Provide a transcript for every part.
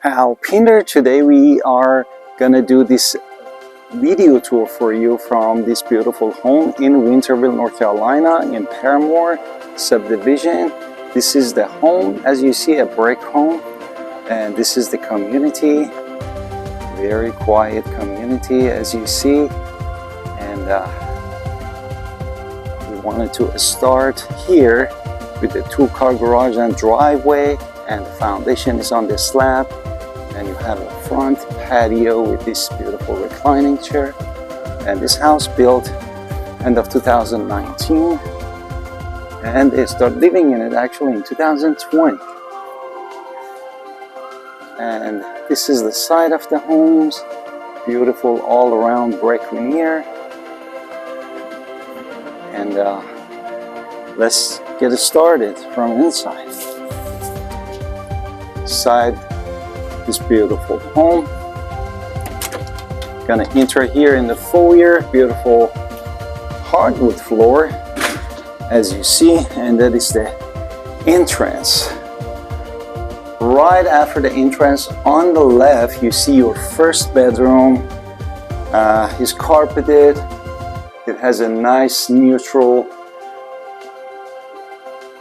Alpinder, today we are gonna do this video tour for you from this beautiful home in Winterville, North Carolina, in Paramore subdivision. This is the home, as you see, a brick home, and this is the community. Very quiet community, as you see, and we wanted to start here with the two-car garage and driveway, and the foundation is on the slab. And you have a front patio with this beautiful reclining chair. And this house built end of 2019, and they started living in it actually in 2020. And this is the side of the homes, beautiful all around brick veneer. And let's get it started from inside. This beautiful home. Gonna enter here in the foyer, beautiful hardwood floor, as you see, and that is the entrance. Right after the entrance, on the left, you see your first bedroom. It's carpeted. It has a nice neutral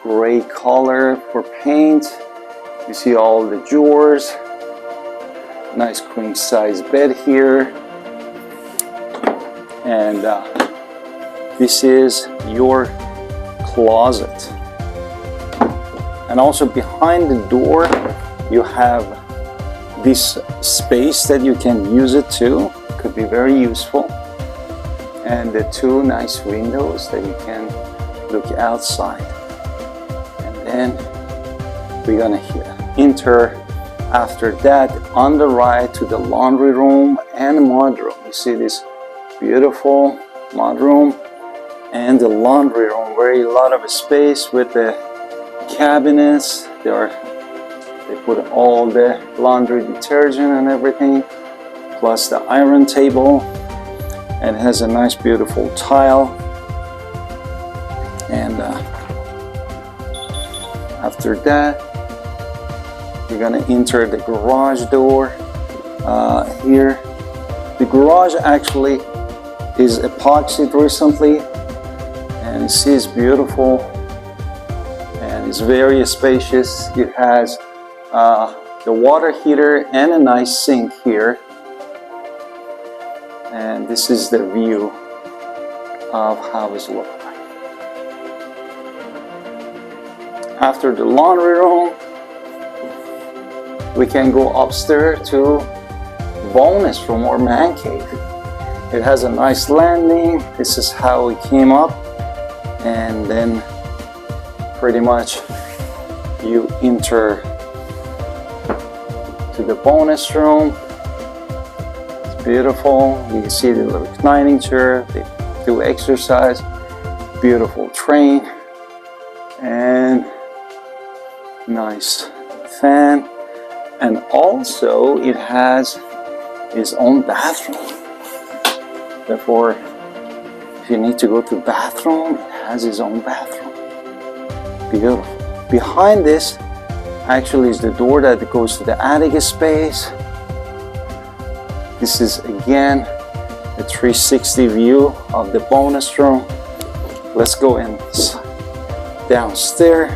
gray color for paint. You see all the drawers. Nice queen size bed here, and this is your closet. And also behind the door you have this space that you can use it to. Could be very useful. And the two nice windows that you can look outside. And then we're gonna enter after that on the right to the laundry room and mudroom. You see this beautiful mudroom and the laundry room, very lot of space with the cabinets. They put all the laundry detergent and everything, plus the iron table, and it has a nice beautiful tile. And after that, you're gonna enter the garage door here. The garage actually is epoxied recently, and you see it's beautiful and it's very spacious. It has the water heater and a nice sink here. And this is the view of how it looks like. After the laundry room, we can go upstairs to bonus room or man cave. It has a nice landing. This is how it came up, and then pretty much you enter to the bonus room. It's beautiful. You can see the reclining chair. They do exercise. Beautiful train and nice fan. And also it has its own bathroom. Therefore, if you need to go to the bathroom, it has its own bathroom. Beautiful. Behind this actually is the door that goes to the attic space. This is again a 360 view of the bonus room. Let's go downstairs.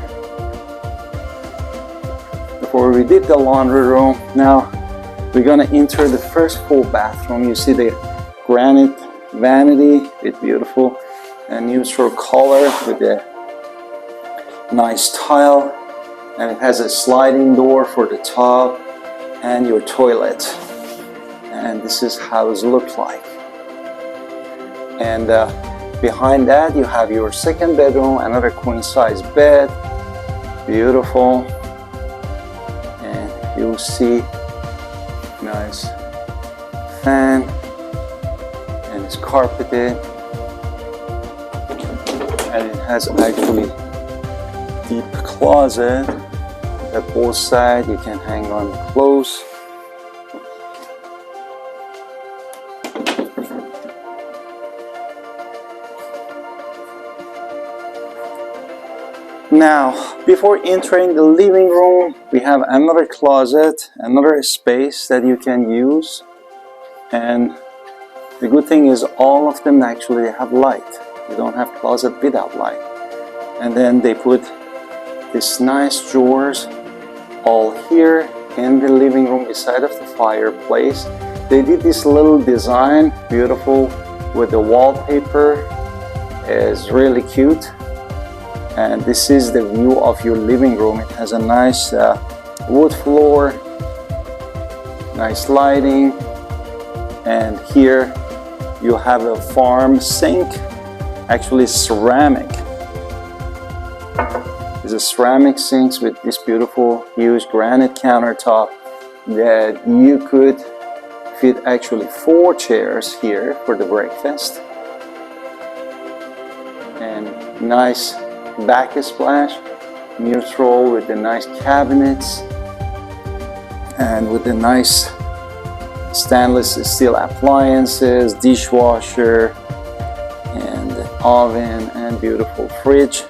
Before we did the laundry room, now we're gonna enter the first full bathroom. You see the granite vanity with beautiful and neutral color with the nice tile, and it has a sliding door for the tub and your toilet. And this is how it looks like. And behind that you have your second bedroom, another queen size bed, beautiful. You'll see nice fan, and it's carpeted, and it has actually deep closet at both sides. You can hang on clothes. Now, before entering the living room, we have another closet, another space that you can use. And the good thing is all of them actually have light. You don't have closet without light. And then they put these nice drawers all here in the living room beside of the fireplace. They did this little design, beautiful, with the wallpaper. It's really cute. And this is the view of your living room. It has a nice wood floor, nice lighting, and here you have a farm sink, actually ceramic. It's a ceramic sink with this beautiful huge granite countertop that you could fit actually 4 chairs here for the breakfast. And nice backsplash, neutral with the nice cabinets and with the nice stainless steel appliances, dishwasher and oven and beautiful fridge.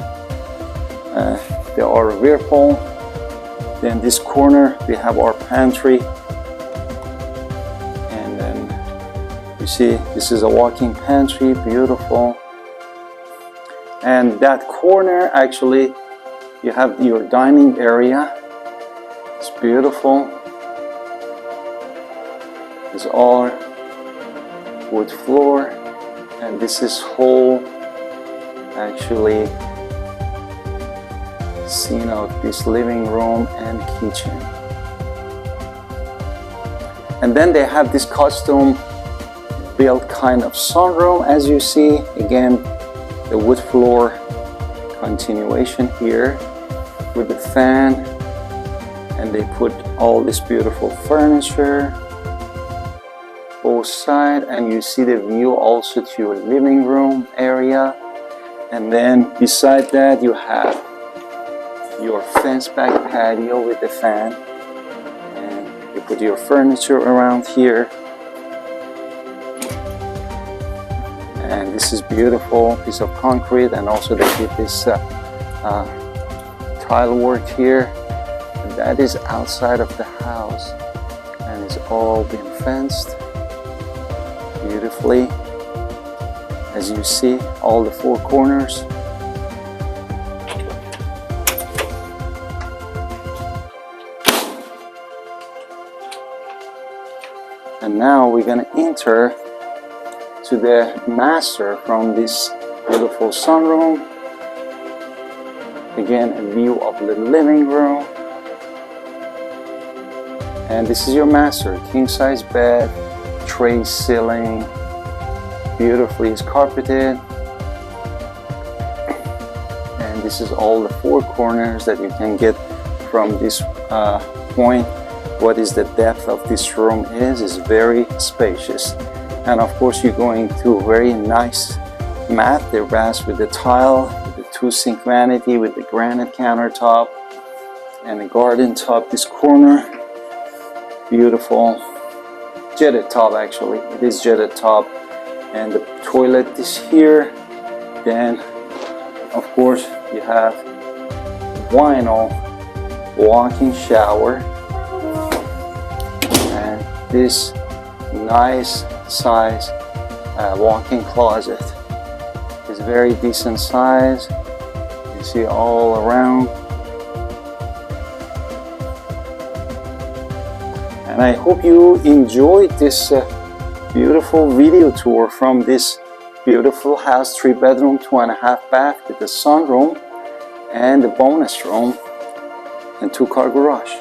There are whirlpool. Then this corner we have our pantry, and then you see this is a walk-in pantry, beautiful. And that corner actually you have your dining area. It's beautiful. It's all wood floor, and this is whole actually scene of this living room and kitchen. And then they have this custom built kind of sunroom, as you see. Again, the wood floor continuation here with the fan, and they put all this beautiful furniture both sides, and you see the view also to your living room area. And then beside that you have your fence back patio with the fan, and you put your furniture around here. And this is beautiful piece of concrete, and also they did this tile work here. And that is outside of the house, and it's all been fenced beautifully, as you see all the 4 corners. And now we're gonna enter to the master from this beautiful sunroom. Again, a view of the living room. And this is your master, king size bed, tray ceiling, beautifully is carpeted. And this is all the 4 corners that you can get from this point. What is the depth of this room is very spacious. And of course you're going to a very nice mat. They're brass with the tile, with the 2 sink vanity, with the granite countertop and the garden top. This corner, beautiful jetted top. Actually it is jetted top, and the toilet is here. Then of course you have vinyl walk-in shower, and this nice size walk-in closet is very decent size. You see all around. And I hope you enjoyed this beautiful video tour from this beautiful house, 3-bedroom, 2.5 bath with the sunroom and the bonus room and 2-car garage.